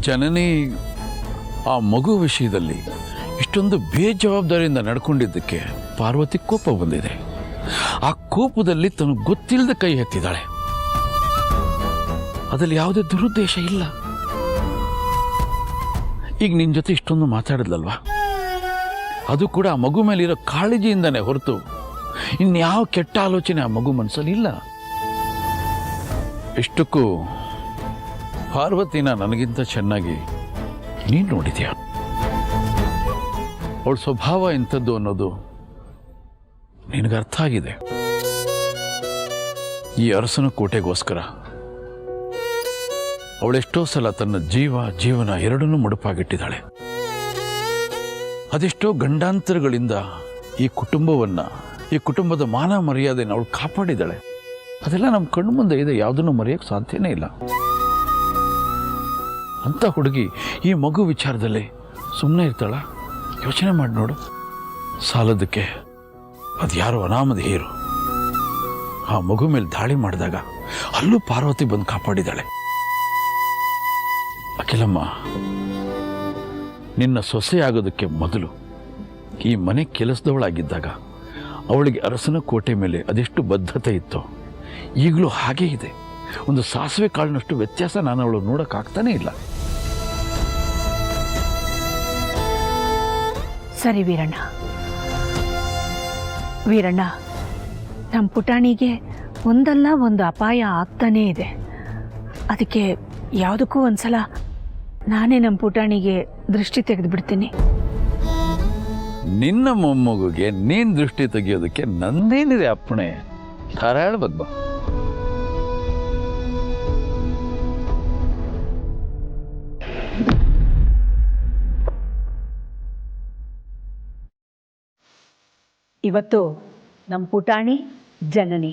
ಜನನಿ ಆ ಮಗು ವಿಷಯದಲ್ಲಿ ಇಷ್ಟೊಂದು ಬೇಜವಾಬ್ದಾರಿಯಿಂದ ನಡ್ಕೊಂಡಿದ್ದಕ್ಕೆ ಪಾರ್ವತಿ ಕೋಪ ಬಂದಿದೆ. ಆ ಕೋಪದಲ್ಲಿ ತನಗೆ ಗೊತ್ತಿಲ್ಲದ ಕೈ ಎತ್ತಿದ್ದಾಳೆ. ಅದರಲ್ಲಿ ಯಾವುದೇ ದುರುದ್ದೇಶ ಇಲ್ಲ. ಈಗ ನಿನ್ನ ಜೊತೆ ಇಷ್ಟೊಂದು ಮಾತಾಡಿದ್ಲಲ್ವಾ, ಅದು ಕೂಡ ಆ ಮಗು ಮೇಲಿರೋ ಕಾಳಜಿಯಿಂದನೇ ಹೊರತು ಇನ್ಯಾವ ಕೆಟ್ಟ ಆಲೋಚನೆ ಆ ಮಗು ಮನಸ್ಸಲ್ಲಿ ಇಲ್ಲ. ಇಷ್ಟಕ್ಕೂ ಪಾರ್ವತಿನ ನನಗಿಂತ ಚೆನ್ನಾಗಿ ನೀನು ನೋಡಿದ್ಯಾ. ಅವಳ ಸ್ವಭಾವ ಎಂಥದ್ದು ಅನ್ನೋದು ನಿನಗೆ ಅರ್ಥ ಆಗಿದೆ. ಈ ಅರಸನ ಕೋಟೆಗೋಸ್ಕರ ಅವಳೆಷ್ಟೋ ಸಲ ತನ್ನ ಜೀವನ ಎರಡನ್ನೂ ಮುಡುಪಾಗಿಟ್ಟಿದ್ದಾಳೆ. ಅದೆಷ್ಟೋ ಗಂಡಾಂತರಗಳಿಂದ ಈ ಕುಟುಂಬದ ಮಾನ ಮರ್ಯಾದೆಯನ್ನು ಅವಳು ಕಾಪಾಡಿದ್ದಾಳೆ. ಅದೆಲ್ಲ ನಮ್ಮ ಕಣ್ಣು ಮುಂದೆ ಇದೆ, ಯಾವುದನ್ನು ಮರೆಯೋಕ್ಕೆ ಸಾಧ್ಯನೇ ಇಲ್ಲ. ಅಂಥ ಹುಡುಗಿ ಈ ಮಗು ವಿಚಾರದಲ್ಲಿ ಸುಮ್ಮನೆ ಇರ್ತಾಳ? ಯೋಚನೆ ಮಾಡಿ ನೋಡು. ಸಾಲದಕ್ಕೆ ಅದು ಯಾರೋ ಅನಾಮಧೇಯರು ಆ ಮಗು ಮೇಲೆ ದಾಳಿ ಮಾಡಿದಾಗ ಅಲ್ಲೂ ಪಾರ್ವತಿ ಬಂದು ಕಾಪಾಡಿದ್ದಾಳೆ. ಅಖಿಲಮ್ಮ, ನಿನ್ನ ಸೊಸೆಯಾಗೋದಕ್ಕೆ ಮೊದಲು ಈ ಮನೆ ಕೆಲಸದವಳಾಗಿದ್ದಾಗ ಅವಳಿಗೆ ಅರಸನ ಕೋಟೆ ಮೇಲೆ ಅದೆಷ್ಟು ಬದ್ಧತೆ ಇತ್ತೋ ಈಗಲೂ ಹಾಗೇ ಇದೆ. ಒಂದು ಸಾಸಿವೆ ಕಾಳಿನಷ್ಟು ವ್ಯತ್ಯಾಸ ನಾನು ಅವಳು ನೋಡೋಕ್ಕಾಗ್ತಾನೇ ಇಲ್ಲ. ಸರಿ ವೀರಣ್ಣ, ನಮ್ಮ ಪುಟಾಣಿಗೆ ಒಂದಲ್ಲ ಒಂದು ಅಪಾಯ ಆಗ್ತಾನೇ ಇದೆ. ಅದಕ್ಕೆ ಯಾವುದಕ್ಕೂ ಒಂದ್ಸಲ ನಾನೇ ನಮ್ಮ ಪುಟಾಣಿಗೆ ದೃಷ್ಟಿ ತೆಗೆದುಬಿಡ್ತೀನಿ. ನಿನ್ನ ಮೊಮ್ಮಗುಗೆ ನೀನು ದೃಷ್ಟಿ ತೆಗೆಯೋದಕ್ಕೆ ನಂದೇನಿದೆ ಅಪ್ಪಣೆ? ಧಾರಾಳವಾಗಿ ಬಾ. ಇವತ್ತು ನಮ್ಮ ಪುಟಾಣಿ ಜನನಿ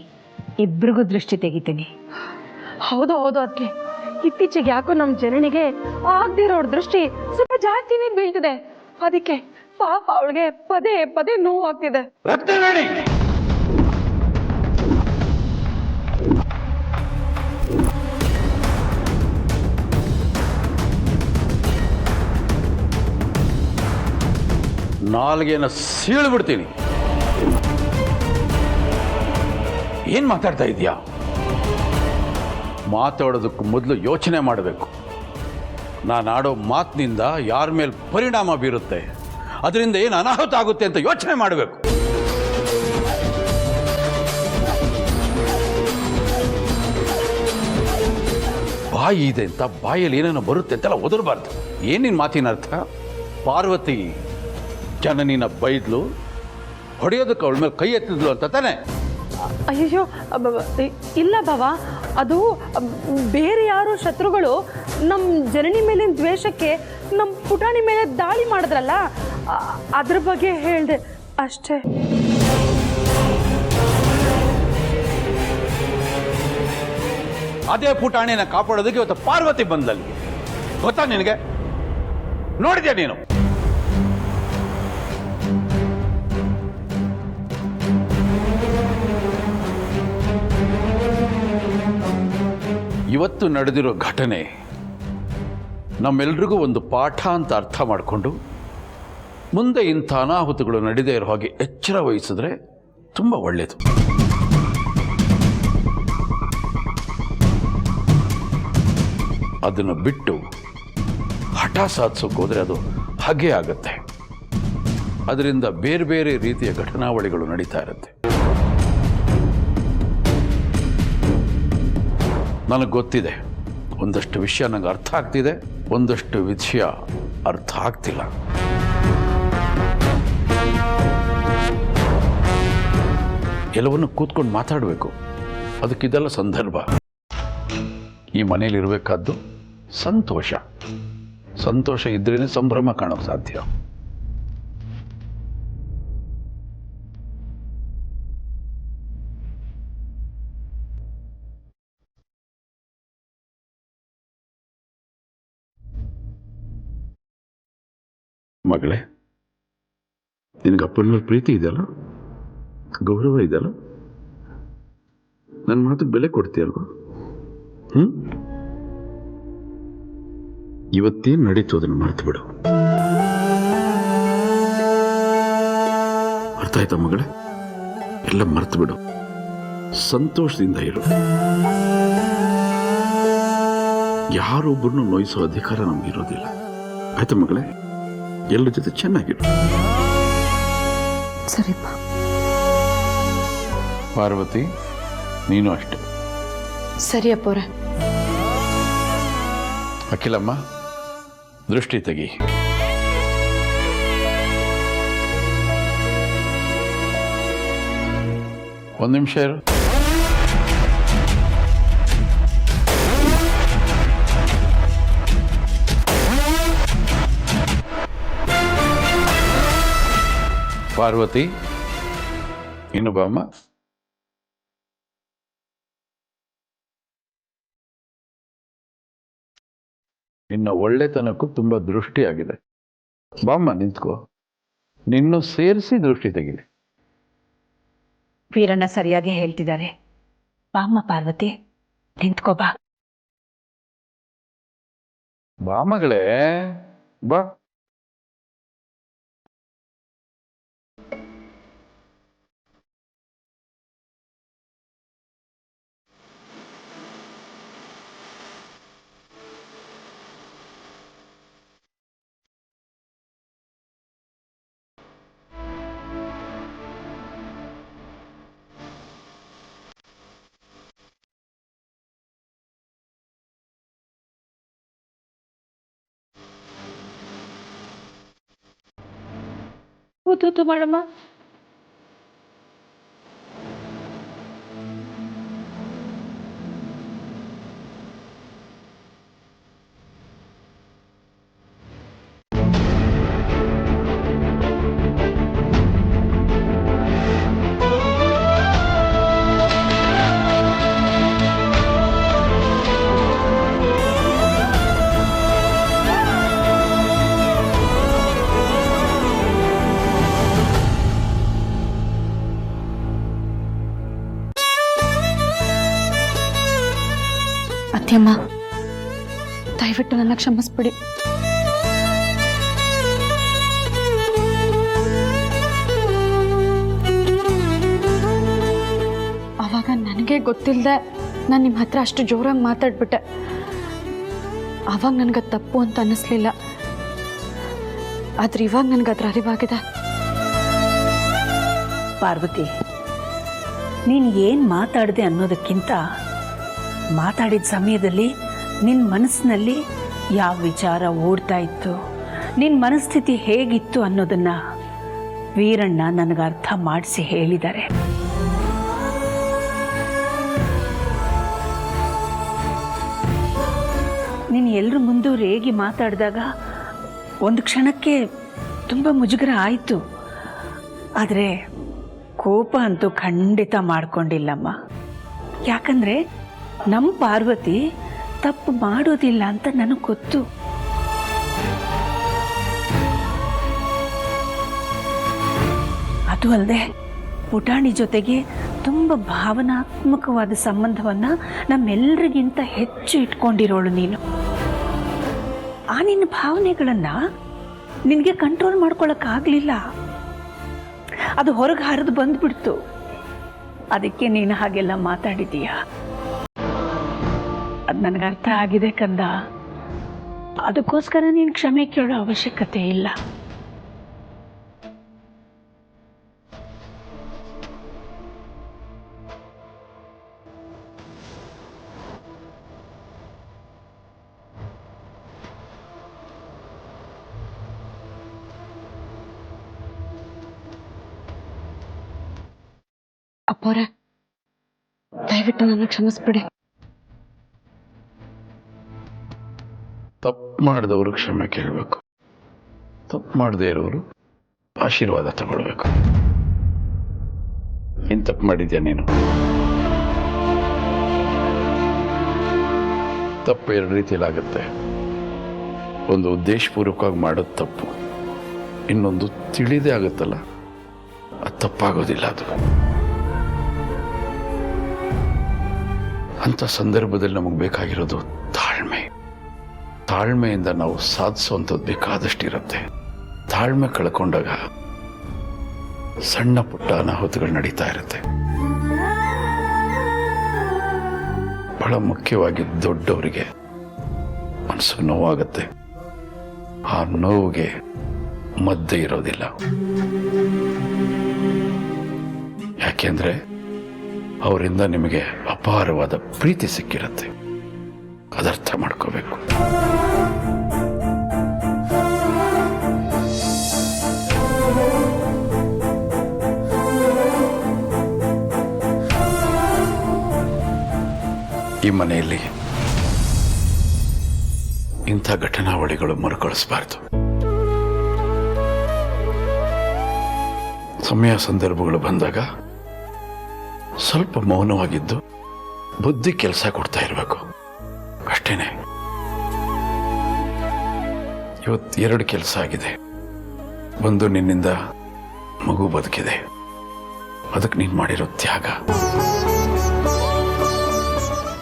ಇಬ್ರಿಗೂ ದೃಷ್ಟಿ ತೆಗಿತೀನಿ. ಹೌದು ಅದಕ್ಕೆ ಇತ್ತೀಚೆಗೆ ಯಾಕೋ ನಮ್ಮ ಜನನಿಗೆ ಆಗದಿರೋರ್ ದೃಷ್ಟಿ ಸ್ವಲ್ಪ ಜಾಸ್ತಿನೇ ಬೀಳ್ತಿದೆ. ಅದಕ್ಕೆ ಪಾಪ ಅವಳಿಗೆ ಪದೇ ಪದೇ ನೋವಾಗ್ತಿದೆ. ನಾಲ್ಗೆನ ಸೀಳು ಬಿಡ್ತೀನಿ. ಏನ್ ಮಾತಾಡ್ತಾ ಇದೀಯಾ? ಮಾತಾಡೋದಕ್ಕೂ ಮೊದಲು ಯೋಚನೆ ಮಾಡಬೇಕು. ನಾನು ಆಡೋ ಮಾತಿನಿಂದ ಯಾರ ಮೇಲೆ ಪರಿಣಾಮ ಬೀರುತ್ತೆ, ಅದರಿಂದ ಏನು ಅನಾಹುತ ಆಗುತ್ತೆ ಅಂತ ಯೋಚನೆ ಮಾಡಬೇಕು. ಬಾಯಿ ಇದೆ ಅಂತ ಬಾಯಲ್ಲಿ ಏನೇನೋ ಬರುತ್ತೆ ಅಂತೆಲ್ಲ ಒದರಬಾರ್ದು. ಏನಿನ್ ಮಾತಿನ ಅರ್ಥ? ಪಾರ್ವತಿ ಜನನಿನ ಬೈದ್ಲು, ಹೊಡೆಯೋದಕ್ಕೆ ಅವಳ ಮೇಲೆ ಕೈ ಎತ್ತಿದ್ಲು ಅಂತ ತಾನೆ? ಅಯ್ಯೋ ಇಲ್ಲ ಬಾವ, ಅದು ಬೇರೆ ಯಾರು ಶತ್ರುಗಳು ನಮ್ಮ ಜನನಿ ಮೇಲಿನ ದ್ವೇಷಕ್ಕೆ ನಮ್ಮ ಪುಟಾಣಿ ಮೇಲೆ ದಾಳಿ ಮಾಡಿದ್ರಲ್ಲ, ಅದ್ರ ಬಗ್ಗೆ ಹೇಳಿದೆ ಅಷ್ಟೇ. ಅದೇ ಪುಟಾಣಿನ ಕಾಪಾಡೋದಕ್ಕೆ ಇವತ್ತು ಪಾರ್ವತಿ ಬಂದಲ್ಲಿ, ಗೊತ್ತಾ ನಿನಗೆ? ನೋಡಿದ್ಯಾ ನೀನು? ಇವತ್ತು ನಡೆದಿರೋ ಘಟನೆ ನಮ್ಮೆಲ್ರಿಗೂ ಒಂದು ಪಾಠ ಅಂತ ಅರ್ಥ ಮಾಡಿಕೊಂಡು ಮುಂದೆ ಇಂಥ ಅನಾಹುತಗಳು ನಡೆದೇ ಇರೋ ಹಾಗೆ ಎಚ್ಚರ ವಹಿಸಿದ್ರೆ ತುಂಬ ಒಳ್ಳೆಯದು. ಅದನ್ನು ಬಿಟ್ಟು ಹಠ ಸಾಧಿಸೋಕೆ ಹೋದರೆ ಅದು ಹಾಗೇ ಆಗುತ್ತೆ. ಅದರಿಂದ ಬೇರೆ ಬೇರೆ ರೀತಿಯ ಘಟನಾವಳಿಗಳು ನಡೀತಾ ಇರುತ್ತೆ. ನನಗೆ ಗೊತ್ತಿದೆ, ಒಂದಷ್ಟು ವಿಷಯ ನನಗೆ ಅರ್ಥ ಆಗ್ತಿದೆ, ಒಂದಷ್ಟು ವಿಷಯ ಅರ್ಥ ಆಗ್ತಿಲ್ಲ. ಎಲ್ಲವನ್ನು ಕೂತ್ಕೊಂಡು ಮಾತಾಡಬೇಕು. ಅದಕ್ಕಿದೆಲ್ಲ ಸಂದರ್ಭ. ಈ ಮನೇಲಿ ಇರಬೇಕಾದ್ದು ಸಂತೋಷ. ಸಂತೋಷ ಇದ್ರೇನೆ ಸಂಭ್ರಮ ಕಾಣೋಕೆ ಸಾಧ್ಯ. ಮಗಳೇ, ನಿನಗೆ ಅಪ್ಪನ ಮೇಲೆ ಪ್ರೀತಿ ಇದೆಯಲ್ಲ, ಗೌರವ ಇದೆಯಲ್ಲ, ನನ್ನ ಮಾತಿಗೆ ಬೆಲೆ ಕೊಡ್ತೀಯಲ್ವ? ಇವತ್ತೇನು ನಡೀತು ಅದನ್ನು ಮರೆತು ಬಿಡು. ಅರ್ಥ ಆಯ್ತಾ ಮಗಳೇ? ಎಲ್ಲ ಮರೆತು ಬಿಡು, ಸಂತೋಷದಿಂದ ಇರು. ಯಾರೊಬ್ಬರನ್ನು ನೋಯಿಸೋ ಅಧಿಕಾರ ನಮಗಿರೋದಿಲ್ಲ. ಆಯ್ತಾ ಮಗಳೇ? ಎಲ್ಲರ ಜೊತೆ ಚೆನ್ನಾಗಿರು. ಸರಿಪ್ಪ. ಪಾರ್ವತಿ, ನೀನು ಅಷ್ಟೆ. ಸರಿ ಅಪ್ಪೋರೆ. ಅಖಿಲಮ್ಮ, ದೃಷ್ಟಿ ತೆಗಿ. ಒಂದು ನಿಮಿಷ ಇರು. ಪಾರ್ವತಿ, ಇನ್ನು ಬಾಮ್ಮ. ನಿನ್ನ ಒಳ್ಳೆತನಕ್ಕೂ ತುಂಬಾ ದೃಷ್ಟಿ ಆಗಿದೆ. ಬಾಮ್ಮ, ನಿಂತ್ಕೋ. ನಿನ್ನೂ ಸೇರಿಸಿ ದೃಷ್ಟಿ ತೆಗಿಲಿ. ವೀರಣ್ಣ ಸರಿಯಾಗಿ ಹೇಳ್ತಿದ್ದಾರೆ. ಬಾಮ್ಮ ಪಾರ್ವತಿ, ನಿಂತ್ಕೋ ಬಾ. ಬಾಮಗಳೇ, ಬಾ. ಕೂತು ಮಾಡಮ್ಮ. ಅತ್ಯಮ್ಮ, ದಯವಿಟ್ಟು ನನ್ನ ಕ್ಷಮಿಸ್ಬಿಡಿ. ಆವಾಗ ನನಗೆ ಗೊತ್ತಿಲ್ಲದೆ ನಾನು ನಿಮ್ಮ ಹತ್ರ ಅಷ್ಟು ಜೋರಾಗಿ ಮಾತಾಡ್ಬಿಟ್ಟೆ. ಆವಾಗ ನನಗೆ ತಪ್ಪು ಅಂತ ಅನ್ನಿಸ್ಲಿಲ್ಲ. ಆದ್ರೆ ಇವಾಗ ನನಗೆ ಅದ್ರ ಅರಿವಾಗಿದೆ. ಪಾರ್ವತಿ, ನೀನು ಏನು ಮಾತಾಡಿದೆ ಅನ್ನೋದಕ್ಕಿಂತ ಮಾತಾಡಿದ ಸಮಯದಲ್ಲಿ ನಿನ್ನ ಮನಸ್ಸಿನಲ್ಲಿ ಯಾವ ವಿಚಾರ ಓಡ್ತಾ ಇತ್ತು, ನಿನ್ನ ಮನಸ್ಥಿತಿ ಹೇಗಿತ್ತು ಅನ್ನೋದನ್ನು ವೀರಣ್ಣ ನನಗೆ ಅರ್ಥ ಮಾಡಿಸಿ ಹೇಳಿದ್ದಾರೆ. ನೀನು ಎಲ್ಲರ ಮುಂದೂ ರೇಗಿ ಮಾತಾಡಿದಾಗ ಒಂದು ಕ್ಷಣಕ್ಕೆ ತುಂಬ ಮುಜುಗರ ಆಯಿತು. ಆದರೆ ಕೋಪ ಅಂತೂ ಖಂಡಿತ ಮಾಡ್ಕೊಂಡಿಲ್ಲಮ್ಮ. ಯಾಕಂದರೆ ನಮ್ಮ ಪಾರ್ವತಿ ತಪ್ಪು ಮಾಡೋದಿಲ್ಲ ಅಂತ ನನಗೆ ಗೊತ್ತು. ಅದು ಅಲ್ಲದೆ ಪುಟಾಣಿ ಜೊತೆಗೆ ತುಂಬ ಭಾವನಾತ್ಮಕವಾದ ಸಂಬಂಧವನ್ನು ನಮ್ಮೆಲ್ಲರಿಗಿಂತ ಹೆಚ್ಚು ಇಟ್ಕೊಂಡಿರೋಳು ನೀನು. ಆ ನಿನ್ನ ಭಾವನೆಗಳನ್ನು ನಿನಗೆ ಕಂಟ್ರೋಲ್ ಮಾಡ್ಕೊಳ್ಳೋಕ್ಕಾಗಲಿಲ್ಲ. ಅದು ಹೊರಗೆ ಹರಿದು ಬಂದ್ಬಿಡ್ತು. ಅದಕ್ಕೆ ನೀನು ಹಾಗೆಲ್ಲ ಮಾತಾಡಿದೀಯ. ಅದು ನನಗೆ ಅರ್ಥ ಆಗಿದೆ ಕಂದ. ಅದಕ್ಕೋಸ್ಕರ ನೀನು ಕ್ಷಮೆ ಕೇಳೋ ಅವಶ್ಯಕತೆ ಇಲ್ಲ. ಅಪ್ಪೋರೆ, ದಯವಿಟ್ಟು ನನ್ನ ಕ್ಷಮಿಸ್ಬಿಡಿ. ತಪ್ಪು ಮಾಡಿದವರು ಕ್ಷಮೆ ಕೇಳಬೇಕು, ತಪ್ಪು ಮಾಡದೇ ಇರೋರು ಆಶೀರ್ವಾದ ತಗೊಳ್ಬೇಕು. ಏನು ತಪ್ಪು ಮಾಡಿದ್ಯಾ ನೀನು? ತಪ್ಪು ಎರಡು ರೀತಿಯಲ್ಲಿ ಆಗುತ್ತೆ. ಒಂದು ಉದ್ದೇಶಪೂರ್ವಕವಾಗಿ ಮಾಡೋದು ತಪ್ಪು, ಇನ್ನೊಂದು ತಿಳಿದೇ ಆಗುತ್ತಲ್ಲ, ಅದು ತಪ್ಪಾಗೋದಿಲ್ಲ. ಅದು ಅಂಥ ಸಂದರ್ಭದಲ್ಲಿ ನಮಗೆ ಬೇಕಾಗಿರೋದು ತಾಳ್ಮೆ. ತಾಳ್ಮೆಯಿಂದ ನಾವು ಸಾಧಿಸುವಂಥದ್ದು ಬೇಕಾದಷ್ಟಿರುತ್ತೆ. ತಾಳ್ಮೆ ಕಳ್ಕೊಂಡಾಗ ಸಣ್ಣ ಪುಟ್ಟ ಅನಾಹುತಗಳು ನಡೀತಾ ಇರುತ್ತೆ. ಬಹಳ ಮುಖ್ಯವಾಗಿ ದೊಡ್ಡವರಿಗೆ ಮನಸ್ಸು ನೋವಾಗುತ್ತೆ. ಆ ನೋವಿಗೆ ಮದ್ದೆ ಇರೋದಿಲ್ಲ. ಯಾಕೆಂದ್ರೆ ಅವರಿಂದ ನಿಮಗೆ ಅಪಾರವಾದ ಪ್ರೀತಿ ಸಿಕ್ಕಿರುತ್ತೆ. ಅದರ್ಥ ಮಾಡ್ಕೋಬೇಕು. ಈ ಮನೆಯಲ್ಲಿ ಇಂಥ ಘಟನಾವಳಿಗಳು ಮರುಕಳಿಸಬಾರ್ದು. ಸಮಯ ಸಂದರ್ಭಗಳು ಬಂದಾಗ ಸ್ವಲ್ಪ ಮೌನವಾಗಿದ್ದು ಬುದ್ಧಿ ಕೆಲಸ ಕೊಡ್ತಾ ಇರಬೇಕು. ಅಷ್ಟೇನೆ. ಇವತ್ತು 2 ಕೆಲಸ ಆಗಿದೆ. ಒಂದು, ನಿನ್ನಿಂದ ಮಗು ಬದುಕಿದೆ. ಅದಕ್ಕೆ ನೀನು ಮಾಡಿರೋ ತ್ಯಾಗ.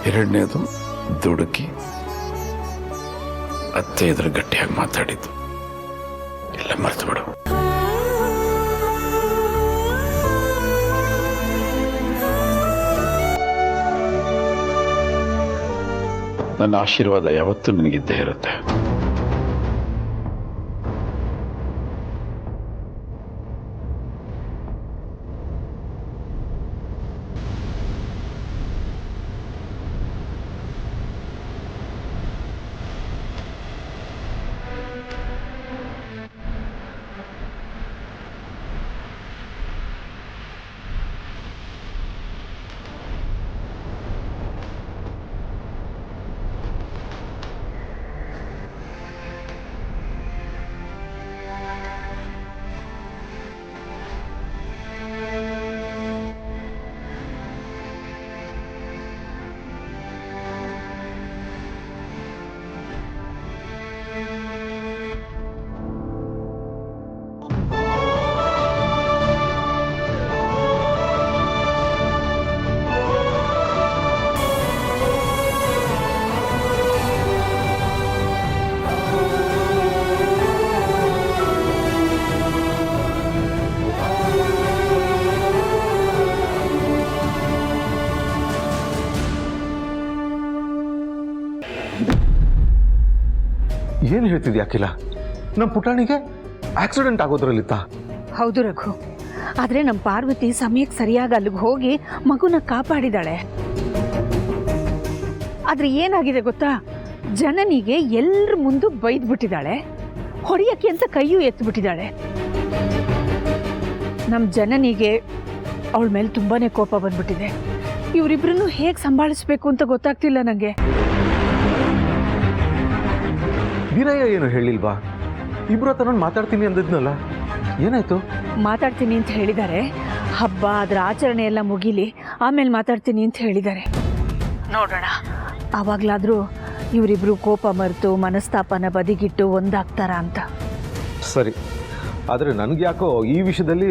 ಎರಡನೇದು, ದುಡುಕಿ ಅತ್ತೆ ಎದುರು ಗಟ್ಟಿಯಾಗಿ ಮಾತಾಡಿದ್ದು. ಎಲ್ಲ ಮರೆತು ಬಿಡು. ನನ್ನ ಆಶೀರ್ವಾದ ಯಾವತ್ತೂ ನಿನಗಿದ್ದೇ ಇರುತ್ತೆ. ಏನು ಹೇಳ್ತಿದ್ಯಾ ಅಖಿಲ? ನಮ್ಮ ಪುಟಾಣಿಗೆ ಆಕ್ಸಿಡೆಂಟ್ ಆಗೋದ್ರಲ್ಲಿತ್ತಾ? ಹೌದು ರಘು, ಆದರೆ ನಮ್ಮ ಪಾರ್ವತಿ ಸಮಯಕ್ಕೆ ಸರಿಯಾಗಿ ಅಲ್ಲಿಗೆ ಹೋಗಿ ಮಗುನ ಕಾಪಾಡಿದಾಳೆ. ಆದರೆ ಏನಾಗಿದೆ ಗೊತ್ತಾ, ಜನನಿಗೆ ಎಲ್ಲರ ಮುಂದೆ ಬೈದ್ಬಿಟ್ಟಿದ್ದಾಳೆ. ಹೊಡೆಯಕ್ಕೆ ಅಂತ ಕೈಯೂ ಎತ್ತಿಬಿಟ್ಟಿದ್ದಾಳೆ. ನಮ್ಮ ಜನನಿಗೆ ಅವಳ ಮೇಲೆ ತುಂಬಾನೇ ಕೋಪ ಬಂದ್ಬಿಟ್ಟಿದೆ. ಇವರಿಬ್ಬರನ್ನು ಹೇಗೆ ಸಂಭಾಳಿಸ್ಬೇಕು ಅಂತ ಗೊತ್ತಾಗ್ತಿಲ್ಲ ನನಗೆ. ವೀರಯ್ಯ ಏನು ಹೇಳಿಲ್ವಾ? ಇಬ್ರು ಹತ್ರ ನಾನು ಮಾತಾಡ್ತೀನಿ ಅಂದಿದ್ನಲ್ಲ, ಏನಾಯ್ತು? ಮಾತಾಡ್ತೀನಿ ಅಂತ ಹೇಳಿದ್ದಾರೆ. ಹಬ್ಬ ಅದರ ಆಚರಣೆ ಎಲ್ಲ ಮುಗಿಲಿ, ಆಮೇಲೆ ಮಾತಾಡ್ತೀನಿ ಅಂತ ಹೇಳಿದ್ದಾರೆ. ನೋಡೋಣ, ಆವಾಗಲಾದರೂ ಇವರಿಬ್ರು ಕೋಪ ಮರೆತು ಮನಸ್ತಾಪನ ಬದಿಗಿಟ್ಟು ಒಂದಾಗ್ತಾರ ಅಂತ. ಸರಿ, ಆದರೆ ನನಗೆ ಯಾಕೋ ಈ ವಿಷಯದಲ್ಲಿ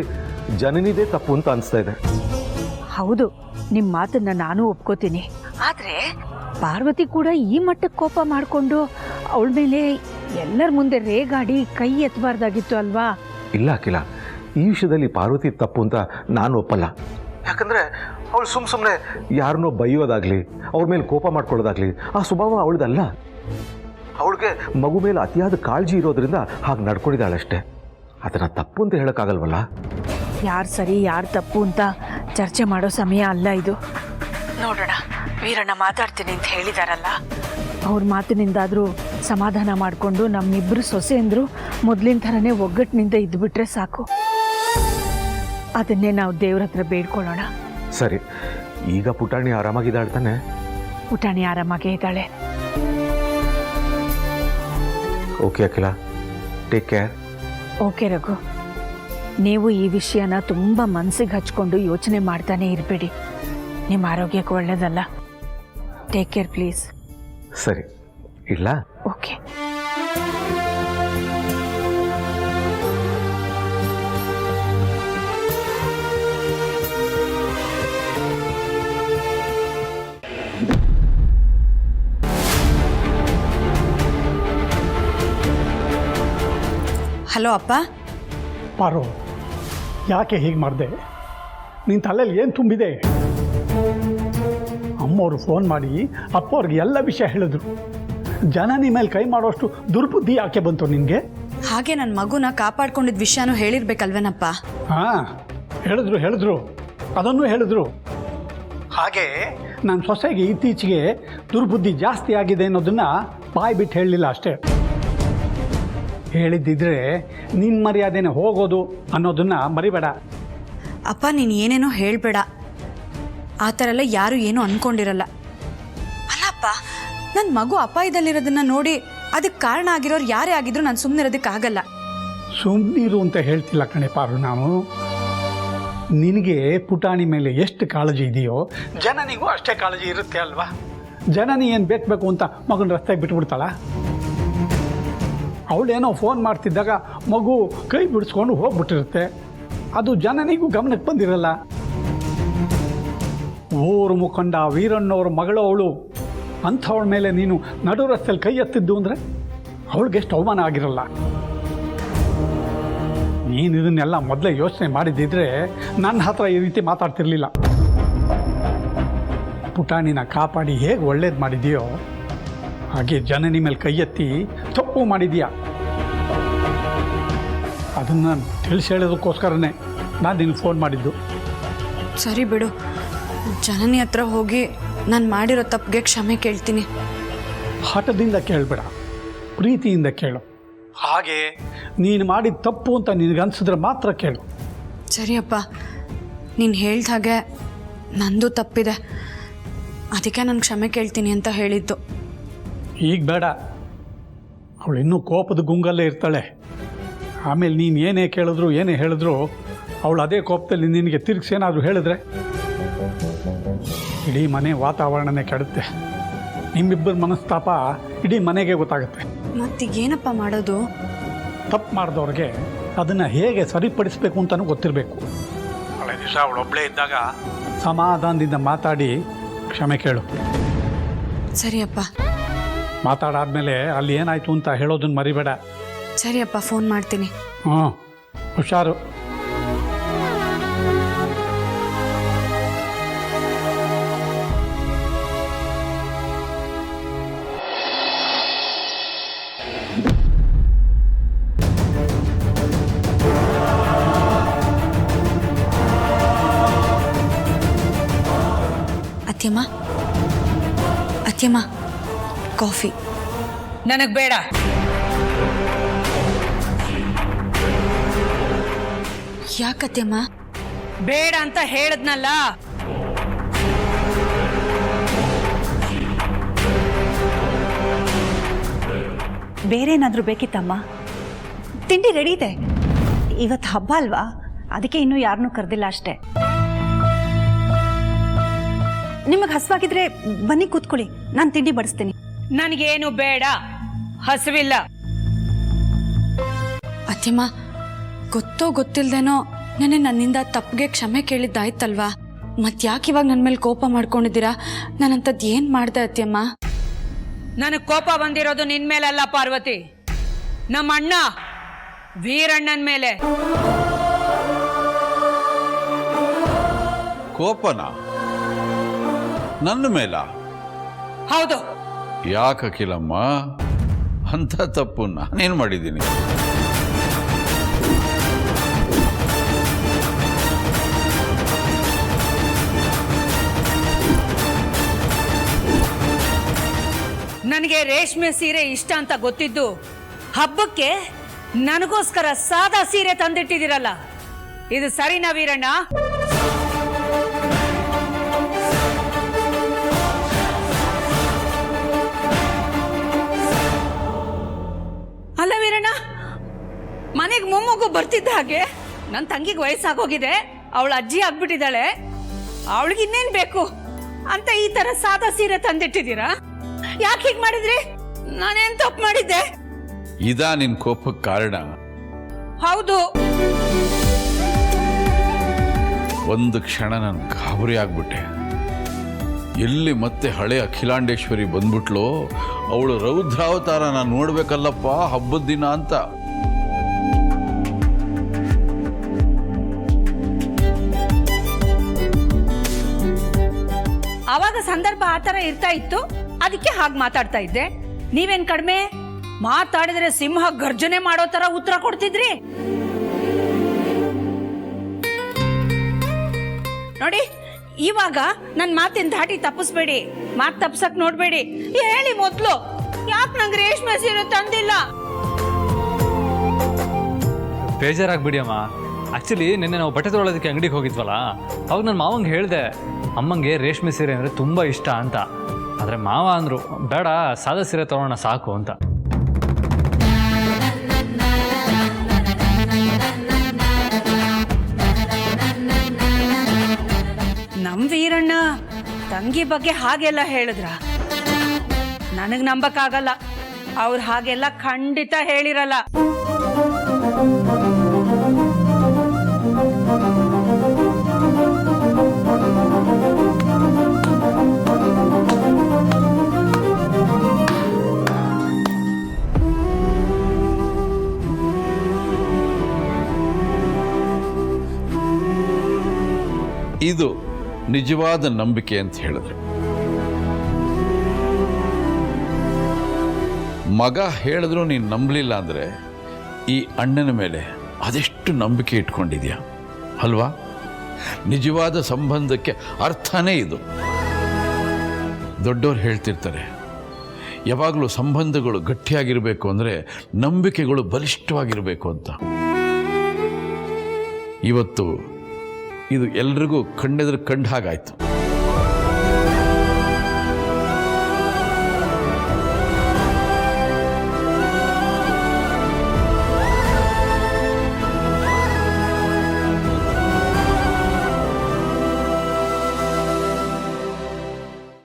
ಜನನಿದೇ ತಪ್ಪು ಅಂತ ಅನಿಸ್ತಾ ಇದೆ. ಹೌದು, ನಿಮ್ಮ ಮಾತನ್ನ ನಾನು ಒಪ್ಕೋತೀನಿ. ಆದರೆ ಪಾರ್ವತಿ ಕೂಡ ಈ ಮಟ್ಟಕ್ಕೆ ಕೋಪ ಮಾಡಿಕೊಂಡು ಅವಳ ಮೇಲೆ ಎಲ್ಲರ ಮುಂದೆ ರೇಗಾಡಿ ಕೈ ಎತ್ತಬಾರ್ದಾಗಿತ್ತು ಅಲ್ವಾ? ಇಲ್ಲ ಅಖಿಲ, ಈ ವಿಷಯದಲ್ಲಿ ಪಾರ್ವತಿ ತಪ್ಪು ಅಂತ ನಾನು ಒಪ್ಪಲ್ಲ. ಯಾಕಂದರೆ ಅವಳು ಸುಮ್ಮನೆ ಯಾರನ್ನೋ ಬೈಯೋದಾಗಲಿ ಅವ್ರ ಮೇಲೆ ಕೋಪ ಮಾಡ್ಕೊಳ್ಳೋದಾಗಲಿ ಆ ಸ್ವಭಾವ ಅವಳದಲ್ಲ. ಅವಳಿಗೆ ಮಗು ಮೇಲೆ ಅತಿಯಾದ ಕಾಳಜಿ ಇರೋದ್ರಿಂದ ಹಾಗೆ ನಡ್ಕೊಂಡಿದ್ದಾಳಷ್ಟೇ. ಅದನ್ನು ತಪ್ಪು ಅಂತ ಹೇಳೋಕ್ಕಾಗಲ್ವಲ್ಲ? ಯಾರು ಸರಿ ಯಾರು ತಪ್ಪು ಅಂತ ಚರ್ಚೆ ಮಾಡೋ ಸಮಯ ಅಲ್ಲ ಇದು. ನೋಡೋಣ, ವೀರಣ್ಣ ಮಾತಾಡ್ತೀನಿ ಅಂತ ಹೇಳಿದಾರಲ್ಲ, ಅವ್ರ ಮಾತಿನಿಂದಾದರೂ ಸಮಾಧಾನ ಮಾಡಿಕೊಂಡು ನಮ್ಮಿಬ್ಬರು ಸೊಸೆಯಂದ್ರು ಮೊದಲಿನ ಥರನೇ ಒಗ್ಗಟ್ಟಿನಿಂದ ಇದ್ದುಬಿಟ್ರೆ ಸಾಕು. ಅದನ್ನೇ ನಾವು ದೇವ್ರ ಹತ್ರ ಬೇಡ್ಕೊಳ್ಳೋಣ. ಸರಿ, ಈಗ ಪುಟಾಣಿ ಆರಾಮಾಗಿದ್ದಾಳೆ ತಾನೆ? ಪುಟಾಣಿ ಆರಾಮಾಗೇ ಇದ್ದಾಳೆ. ಓಕೆ ಅಖಿಲ, ಟೇಕ್ ಕೇರ್. ಓಕೆ ರಘು, ನೀವು ಈ ವಿಷಯನ ತುಂಬ ಮನಸ್ಸಿಗೆ ಹಚ್ಕೊಂಡು ಯೋಚನೆ ಮಾಡ್ತಾನೆ ಇರಬೇಡಿ. ನಿಮ್ಮ ಆರೋಗ್ಯಕ್ಕೆ ಒಳ್ಳೆಯದಲ್ಲ. Take care please. ಸರಿ, ಇಲ್ಲ? ಓಕೆ. ಹಲೋ ಅಪ್ಪ. ಪಾರು, ಯಾಕೆ ಹೀಗೆ ಮಾಡಿದೆ? ನಿನ್ನ ತಲೆಯಲ್ಲಿ ಏನು ತುಂಬಿದೆ? ಅಮ್ಮವರು ಫೋನ್ ಮಾಡಿ ಅಪ್ಪವ್ರಿಗೆ ಎಲ್ಲ ವಿಷಯ ಹೇಳಿದ್ರು. ಜನನಿ ಮೇಲೆ ಕೈ ಮಾಡೋಷ್ಟು ದುರ್ಬುದ್ಧಿ ಯಾಕೆ ಬಂತು ನಿನಗೆ? ಹಾಗೆ ನನ್ನ ಮಗುನ ಕಾಪಾಡ್ಕೊಂಡಿದ್ದ ವಿಷಯನೂ ಹೇಳಿರ್ಬೇಕಲ್ವೇನಪ್ಪ? ಹಾಂ, ಹೇಳಿದ್ರು, ಅದನ್ನು ಹೇಳಿದ್ರು. ಹಾಗೆ ನನ್ನ ಸೊಸೆಗೆ ಇತ್ತೀಚೆಗೆ ದುರ್ಬುದ್ಧಿ ಜಾಸ್ತಿ ಆಗಿದೆ ಅನ್ನೋದನ್ನು ಬಾಯಿ ಬಿಟ್ಟು ಹೇಳಲಿಲ್ಲ ಅಷ್ಟೇ. ಹೇಳಿದ್ದಿದ್ರೆ ನಿನ್ನ ಮರ್ಯಾದೆನೇ ಹೋಗೋದು ಅನ್ನೋದನ್ನು ಮರಿಬೇಡ. ಅಪ್ಪ ನೀನು ಏನೇನೋ ಹೇಳಬೇಡ. ಆ ಥರ ಎಲ್ಲ ಯಾರೂ ಏನೂ ಅಂದ್ಕೊಂಡಿರಲ್ಲ. ಅಲ್ಲಪ್ಪ, ನನ್ನ ಮಗು ಅಪಾಯದಲ್ಲಿರೋದನ್ನ ನೋಡಿ ಅದಕ್ಕೆ ಕಾರಣ ಆಗಿರೋರು ಯಾರೇ ಆಗಿದ್ರು ನಾನು ಸುಮ್ಮನಿರೋದಕ್ಕಾಗಲ್ಲ. ಸುಮ್ಮನಿರು ಅಂತ ಹೇಳ್ತಿಲ್ಲ ಕಣೆ ಪಾರು. ನಾನು ನಿನಗೆ ಪುಟಾಣಿ ಮೇಲೆ ಎಷ್ಟು ಕಾಳಜಿ ಇದೆಯೋ ಜನನಿಗೂ ಅಷ್ಟೇ ಕಾಳಜಿ ಇರುತ್ತೆ ಅಲ್ವಾ? ಜನನಿ ಏನು ಬೇಕು ಅಂತ ಮಗನ ರಸ್ತೆಗೆ ಬಿಟ್ಬಿಡ್ತಾಳ? ಅವಳೇನೋ ಫೋನ್ ಮಾಡ್ತಿದ್ದಾಗ ಮಗು ಕೈ ಬಿಡಿಸ್ಕೊಂಡು ಹೋಗ್ಬಿಟ್ಟಿರುತ್ತೆ. ಅದು ಜನನಿಗೂ ಗಮನಕ್ಕೆ ಬಂದಿರಲ್ಲ. ಊರು ಮುಖಂಡ ವೀರಣ್ಣವ್ರ ಮಗಳು ಅವಳು. ಅಂಥವಳ ಮೇಲೆ ನೀನು ನಡು ರಸ್ತೆಯಲ್ಲಿ ಕೈ ಎತ್ತಿದ್ದು ಅಂದರೆ ಅವಳಿಗೆ ಎಷ್ಟು ಅವಮಾನ ಆಗಿರಲ್ಲ. ನೀನು ಇದನ್ನೆಲ್ಲ ಮೊದಲೇ ಯೋಚನೆ ಮಾಡಿದ್ದಿದ್ರೆ ನನ್ನ ಹತ್ರ ಈ ರೀತಿ ಮಾತಾಡ್ತಿರ್ಲಿಲ್ಲ. ಪುಟಾಣಿನ ಕಾಪಾಡಿ ಹೇಗೆ ಒಳ್ಳೇದು ಮಾಡಿದೆಯೋ ಹಾಗೆ ಜನನಿ ಮೇಲೆ ಕೈ ಎತ್ತಿ ತಪ್ಪು ಮಾಡಿದೀಯ. ಅದನ್ನು ತಿಳಿಸಿ ಹೇಳೋದಕ್ಕೋಸ್ಕರನೇ ನಾನು ನಿನಗೆ ಫೋನ್ ಮಾಡಿದ್ದು. ಸರಿ ಬಿಡು, ಜನನಿ ಹತ್ರ ಹೋಗಿ ನಾನು ಮಾಡಿರೋ ತಪ್ಪಿಗೆ ಕ್ಷಮೆ ಕೇಳ್ತೀನಿ. ಹಠದಿಂದ ಕೇಳಬೇಡ, ಪ್ರೀತಿಯಿಂದ ಕೇಳು. ಹಾಗೆ ನೀನು ಮಾಡಿದ ತಪ್ಪು ಅಂತ ನಿನಗನ್ಸಿದ್ರೆ ಮಾತ್ರ ಕೇಳು. ಸರಿಯಪ್ಪ, ನೀನು ಹೇಳ್ದ ಹಾಗೆ ನಂದು ತಪ್ಪಿದೆ, ಅದಕ್ಕೆ ನಾನು ಕ್ಷಮೆ ಕೇಳ್ತೀನಿ ಅಂತ ಹೇಳಿದ್ದು. ಈಗ ಬೇಡ, ಅವಳು ಇನ್ನೂ ಕೋಪದ ಗುಂಗಲ್ಲೇ ಇರ್ತಾಳೆ. ಆಮೇಲೆ ನೀನು ಏನೇ ಕೇಳಿದ್ರು ಏನೇ ಹೇಳಿದ್ರು ಅವಳು ಅದೇ ಕೋಪದಲ್ಲಿ ನಿನಗೆ ತಿರುಗಿಸೇನಾದರೂ ಹೇಳಿದ್ರೆ ಇಡೀ ಮನೆ ವಾತಾವರಣನೇ ಕೆಡುತ್ತೆ. ನಿಮ್ಮಿಬ್ಬರ ಮನಸ್ತಾಪ ಇಡೀ ಮನೆಗೆ ಗೊತ್ತಾಗುತ್ತೆ. ಮತ್ತೀಗೇನಪ್ಪ ಮಾಡೋದು? ತಪ್ಪು ಮಾಡಿದವ್ರಿಗೆ ಅದನ್ನು ಹೇಗೆ ಸರಿಪಡಿಸಬೇಕು ಅಂತಲೂ ಗೊತ್ತಿರಬೇಕು. ಹಳೆ ದಿವಸ ಅವಳೊಬ್ಬಳೇ ಇದ್ದಾಗ ಸಮಾಧಾನದಿಂದ ಮಾತಾಡಿ ಕ್ಷಮೆ ಕೇಳು. ಸರಿಯಪ್ಪ. ಮಾತಾಡಾದ್ಮೇಲೆ ಅಲ್ಲಿ ಏನಾಯಿತು ಅಂತ ಹೇಳೋದನ್ನು ಮರಿಬೇಡ. ಸರಿಯಪ್ಪ, ಫೋನ್ ಮಾಡ್ತೀನಿ. ಹ್ಞೂ, ಹುಷಾರು. ಅತ್ಯಮ್ಮ, ಕಾಫಿ. ನನಗೆ ಬೇಡ. ಯಾಕತ್ಯಮ್ಮ? ಬೇಡ ಅಂತ ಹೇಳದ್ನಲ್ಲ. ಬೇರೆ ಏನಾದರೂ ಬೇಕಿತ್ತಮ್ಮ? ತಿಂಡಿ ರೆಡಿ ಇದೆ. ಇವತ್ತು ಹಬ್ಬ ಅಲ್ವಾ, ಅದಕ್ಕೆ ಇನ್ನೂ ಯಾರನ್ನೂ ಕರೆದಿಲ್ಲ ಅಷ್ಟೇ. ನಿಮಗೆ ಹಸುವಾಗಿದ್ರೆ ಬನ್ನಿ ಕೂತ್ಕೊಳ್ಳಿ, ನಾನು ತಿಂಡಿ ಬಡಿಸ್ತೀನಿ. ನನಗೇನು ಬೇಡ, ಹಸುವಿಲ್ಲ. ಅತ್ಯಮ್ಮ, ಗೊತ್ತೋ ಗೊತ್ತಿಲ್ದೇನೋ ನೆನ್ನೆ ನನ್ನಿಂದ ತಪ್ಪಿಗೆ ಕ್ಷಮೆ ಕೇಳಿದ್ದಾಯ್ತಲ್ವಾ? ಮತ್ತ್ಯಾಕೆ ಇವಾಗ ನನ್ನ ಮೇಲೆ ಕೋಪ ಮಾಡ್ಕೊಂಡಿದ್ದೀರಾ? ನಾನಂಥದ್ದು ಏನು ಮಾಡಿದೆ ಅತ್ಯಮ್ಮ? ನನಗೆ ಕೋಪ ಬಂದಿರೋದು ನಿನ್ ಮೇಲಲ್ಲ ಪಾರ್ವತಿ, ನಮ್ಮ ಅಣ್ಣ ವೀರಣ್ಣನ ಮೇಲೆ. ಕೋಪನ ನನ್ನ ಮೇಲ? ಹೌದು. ಯಾಕಕಿಲಮ್ಮ, ಅಂಥ ತಪ್ಪು ನಾನೇನು ಮಾಡಿದ್ದೀನಿ? ನನಗೆ ರೇಷ್ಮೆ ಸೀರೆ ಇಷ್ಟ ಅಂತ ಗೊತ್ತಿದ್ದು ಹಬ್ಬಕ್ಕೆ ನನಗೋಸ್ಕರ ಸಾದಾ ಸೀರೆ ತಂದಿಟ್ಟಿದ್ದೀರಲ್ಲ, ಇದು ಸರಿನಾ ವೀರಣ್ಣ? ಅಲ್ಲ ವೀರಣ್ಣ, ಮನೆಗೆ ಮೊಮ್ಮಗು ಬರ್ತಿದ್ದ ಹಾಗೆ ನನ್ನ ತಂಗಿಗೆ ವಯಸ್ಸಾಗೋಗಿದೆ, ಅವಳ ಅಜ್ಜಿ ಆಗ್ಬಿಟ್ಟಿದ್ದಾಳೆ, ಅವಳಿಗೆ ಇನ್ನೇನ್ ಬೇಕು ಅಂತ ಈ ತರ ಸಾದಾ ಸೀರೆ ತಂದಿಟ್ಟಿದ್ದೀರಾ? ಯಾಕೆ ಹೀಗೆ ಮಾಡಿದ್ರಿ? ನಾನೇನ್ ತಪ್ಪು ಮಾಡಿದ್ದೆ? ಇದಾ ನಿನ್ ಕೋಪಕ್ಕೆ ಕಾರಣ? ಹೌದು. ಒಂದು ಕ್ಷಣ ನಾನು ಗಾಬರಿ ಆಗ್ಬಿಟ್ಟೆ. ಎಲ್ಲಿ ಮತ್ತೆ ಹಳೆ ಅಖಿಲಾಂಡೇಶ್ವರಿ ಬಂದ್ಬಿಟ್ಲೋ, ಅವಳು ರೌದ್ರಾವತಾರ ನಾನು ನೋಡ್ಬೇಕಲ್ಲಪ್ಪ ಹಬ್ಬದ ದಿನ ಅಂತ. ಆವಾಗ ಸಂದರ್ಭ ಆ ಥರ ಇರ್ತಾ ಇತ್ತು, ಅದಕ್ಕೆ ಹಾಗೆ ಮಾತಾಡ್ತಾ ಇದ್ದೆ. ನೀವೇನ್ ಕಡಿಮೆ ಮಾತಾಡಿದ್ರೆ ಸಿಂಹ ಗರ್ಜನೆ ಮಾಡೋ ತರ ಉತ್ತರ ಕೊಡ್ತಿದ್ರಿ. ನೋಡಿ, ಇವಾಗ ನನ್ನ ಮಾತಿನ ಧಾಟಿ ತಪ್ಪಿಸ್ಬೇಡಿ, ಮಾತು ತಪ್ಸಕ್ ನೋಡ್ಬೇಡಿ. ಹೇಳಿ ಮೊದ್ಲು, ಯಾಕೆ ನಂಗೆ ರೇಷ್ಮೆ ಸೀರೆ ತಂದಿಲ್ಲ? ಬೇಜಾರಾಗ್ಬಿಡಿ ಅಮ್ಮ. ಆ್ಯಕ್ಚುಲಿ ನಿನ್ನೆ ನಾವು ಬಟ್ಟೆ ತೊಗೊಳೋದಕ್ಕೆ ಅಂಗಡಿಗೆ ಹೋಗಿದ್ವಲ್ಲ, ಅವಾಗ ನನ್ನ ಮಾವಂಗೆ ಹೇಳಿದೆ ಅಮ್ಮಂಗೆ ರೇಷ್ಮೆ ಸೀರೆ ಅಂದರೆ ತುಂಬ ಇಷ್ಟ ಅಂತ. ಆದರೆ ಮಾವ ಅಂದರು ಬೇಡ, ಸಾದಾ ಸೀರೆ ತೊಗೊಳ್ಳೋಣ ಸಾಕು ಅಂತ. ನಮ್ ವೀರಣ್ಣ ತಂಗಿ ಬಗ್ಗೆ ಹಾಗೆಲ್ಲ ಹೇಳಿದ್ರ? ನನಗ್ ನಂಬಕ್ಕಾಗಲ್ಲ. ಅವ್ರು ಹಾಗೆಲ್ಲ ಖಂಡಿತ ಹೇಳಿರಲ್ಲ. ಇದು ನಿಜವಾದ ನಂಬಿಕೆ ಅಂತ ಹೇಳಿದ್ರು. ಮಗ ಹೇಳಿದ್ರು ನೀನು ನಂಬಲಿಲ್ಲ ಅಂದರೆ ಈ ಅಣ್ಣನ ಮೇಲೆ ಅದೆಷ್ಟು ನಂಬಿಕೆ ಇಟ್ಕೊಂಡಿದ್ಯಾ ಅಲ್ವಾ? ನಿಜವಾದ ಸಂಬಂಧಕ್ಕೆ ಅರ್ಥನೇ ಇದು. ದೊಡ್ಡವ್ರು ಹೇಳ್ತಿರ್ತಾರೆ, ಯಾವಾಗಲೂ ಸಂಬಂಧಗಳು ಗಟ್ಟಿಯಾಗಿರಬೇಕು ಅಂದರೆ ನಂಬಿಕೆಗಳು ಬಲಿಷ್ಠವಾಗಿರಬೇಕು ಅಂತ. ಇವತ್ತು ಇದು ಎಲ್ರಿಗೂ ಕಣ್ಣೆದುರು ಕಂಡ ಹಾಗಾಯ್ತು.